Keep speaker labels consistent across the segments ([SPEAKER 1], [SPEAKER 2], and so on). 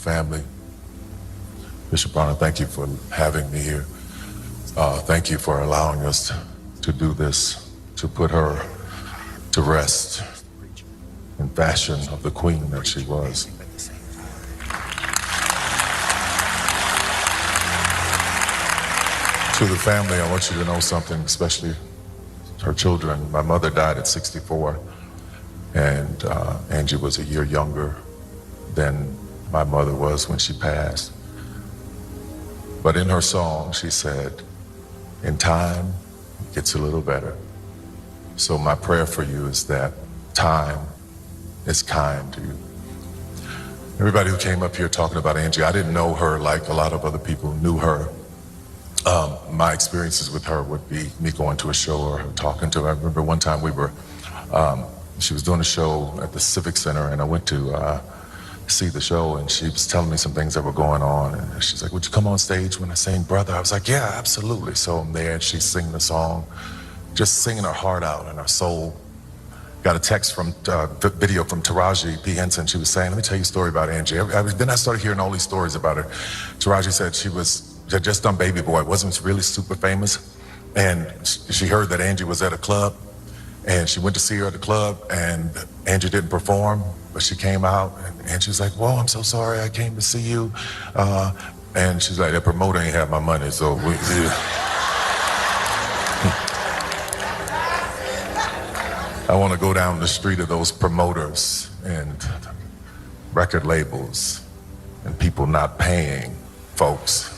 [SPEAKER 1] family. Bishop Barner, thank you for having me here. Thank you for allowing us to do this, to put her to rest in fashion of the queen that she was. To the family, I want you to know something, especially her children. My mother died at 64, and Angie was a year younger than my mother was when she passed. But in her song, she said, in time, it gets a little better. So my prayer for you is that time is kind to you. Everybody who came up here talking about Angie, I didn't know her like a lot of other people knew her. My experiences with her would be me going to a show or talking to her. I remember one time she was doing a show at the Civic Center, and I went to see the show, and she was telling me some things that were going on, and she's like, would you come on stage when I sing Brother? I was like, yeah, absolutely. So I'm there, and she's singing the song, just singing her heart out and her soul. Got a text from video from Taraji P. Henson. She was saying, let me tell you a story about Angie. Then I started hearing all these stories about her. Taraji said she had just done Baby Boy, wasn't really super famous, and she heard that Angie was at a club, and she went to see her at the club, and Angie didn't perform, but she came out, and she was like, whoa, I'm so sorry, I came to see you. And she's like, the promoter ain't have my money, so I want to go down the street of those promoters and record labels and people not paying folks.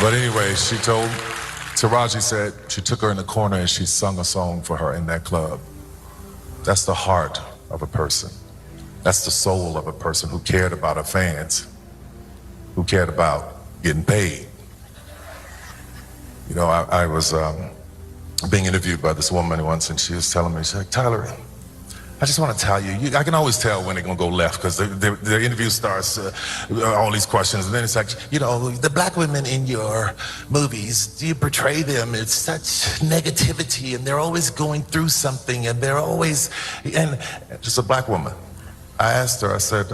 [SPEAKER 1] But anyway, Taraji said she took her in the corner and she sung a song for her in that club. That's the heart of a person. That's the soul of a person who cared about her fans, who cared about getting paid. You know, I was being interviewed by this woman once, and she was telling me, she's like, Tyler, I just want to tell you, I can always tell when they're going to go left, because the interview starts, all these questions, and then it's like, you know, the black women in your movies, do you portray them? It's such negativity, and they're always going through something, and they're always, and just a black woman. I asked her, I said,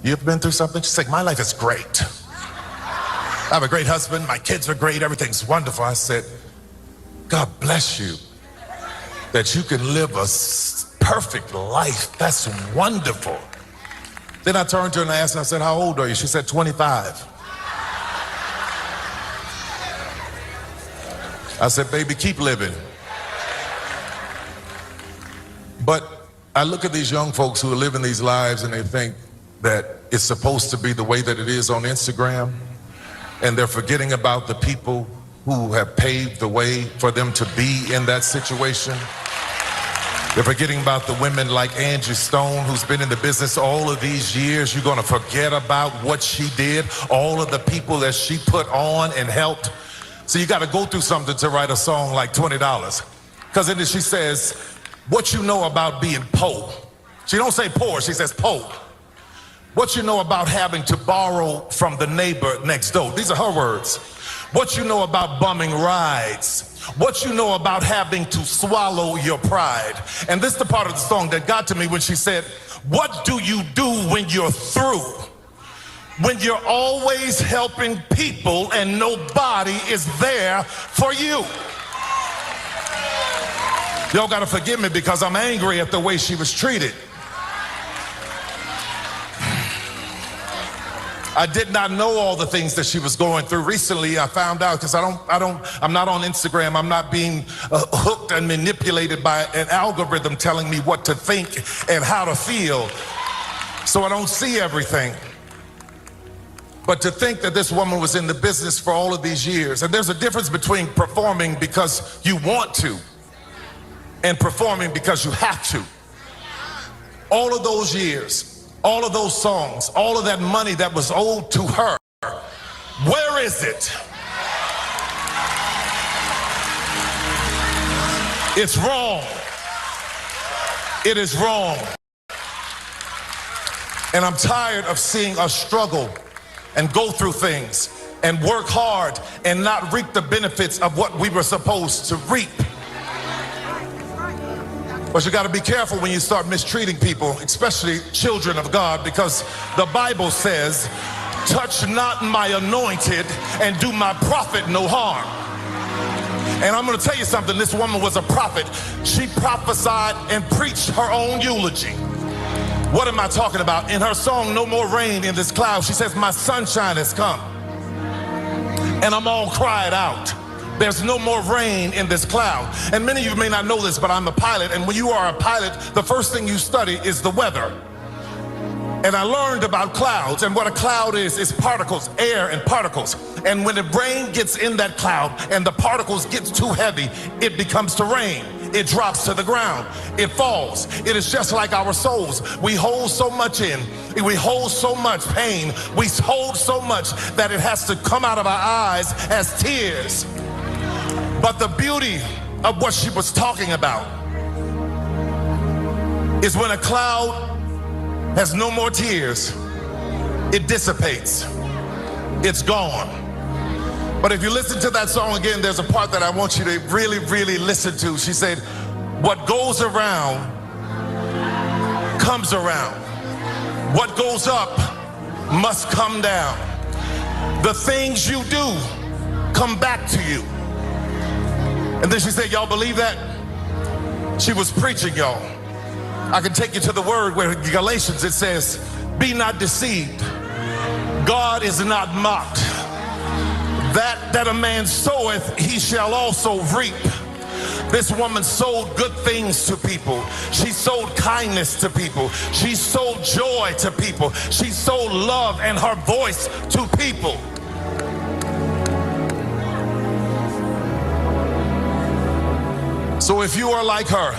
[SPEAKER 1] you ever been through something? She's like, my life is great. I have a great husband, my kids are great, everything's wonderful. I said, God bless you that you can live a perfect life. That's wonderful. Then I turned to her and I asked her, I said, how old are you? She said, 25. I said, baby, keep living. But I look at these young folks who are living these lives and they think that it's supposed to be the way that it is on Instagram, and they're forgetting about the people who have paved the way for them to be in that situation. They're forgetting about the women like Angie Stone, who's been in the business all of these years. You're gonna forget about what she did, all of the people that she put on and helped. So you gotta go through something to write a song like $20. Because in it she says, what you know about being poor. She don't say poor, she says poor. What you know about having to borrow from the neighbor next door. These are her words. What you know about bumming rides. What you know about having to swallow your pride. And this is the part of the song that got to me when she said, what do you do when you're through? When you're always helping people and nobody is there for you. Y'all gotta forgive me because I'm angry at the way she was treated. I did not know all the things that she was going through. Recently, I found out, because I'm not on Instagram. I'm not being hooked and manipulated by an algorithm telling me what to think and how to feel. So I don't see everything. But to think that this woman was in the business for all of these years, and there's a difference between performing because you want to and performing because you have to. All of those years, all of those songs, all of that money that was owed to her, where is it? It's wrong. It is wrong. And I'm tired of seeing us struggle and go through things and work hard and not reap the benefits of what we were supposed to reap. But you got to be careful when you start mistreating people, especially children of God, because the Bible says, touch not my anointed and do my prophet no harm. And I'm going to tell you something. This woman was a prophet. She prophesied and preached her own eulogy. What am I talking about? In her song, No More Rain in This Cloud, she says, my sunshine has come. And I'm all cried out. There's no more rain in this cloud. And many of you may not know this, but I'm a pilot. And when you are a pilot, the first thing you study is the weather. And I learned about clouds, and what a cloud is particles, air and particles. And when the rain gets in that cloud and the particles get too heavy, it becomes to rain. It drops to the ground. It falls. It is just like our souls. We hold so much in. We hold so much pain. We hold so much that it has to come out of our eyes as tears. But the beauty of what she was talking about is when a cloud has no more tears, it dissipates. It's gone. But if you listen to that song again, there's a part that I want you to really, really listen to. She said, what goes around comes around. What goes up must come down. The things you do come back to you. And then she said, y'all believe that? She was preaching, y'all. I can take you to the word where in Galatians it says, be not deceived. God is not mocked. That a man soweth, he shall also reap. This woman sowed good things to people. She sowed kindness to people. She sowed joy to people. She sowed love and her voice to people. So if you are like her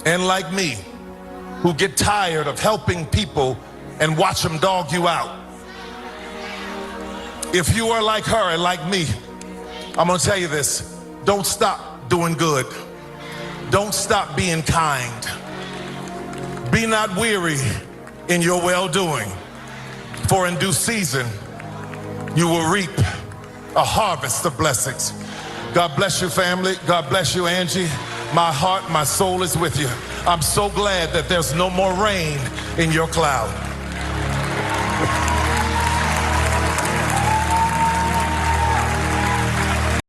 [SPEAKER 1] and like me, who get tired of helping people and watch them dog you out, if you are like her and like me, I'm going to tell you this. Don't stop doing good. Don't stop being kind. Be not weary in your well-doing, for in due season you will reap a harvest of blessings. God bless you, family. God bless you, Angie. My heart, my soul is with you. I'm so glad that there's no more rain in your cloud.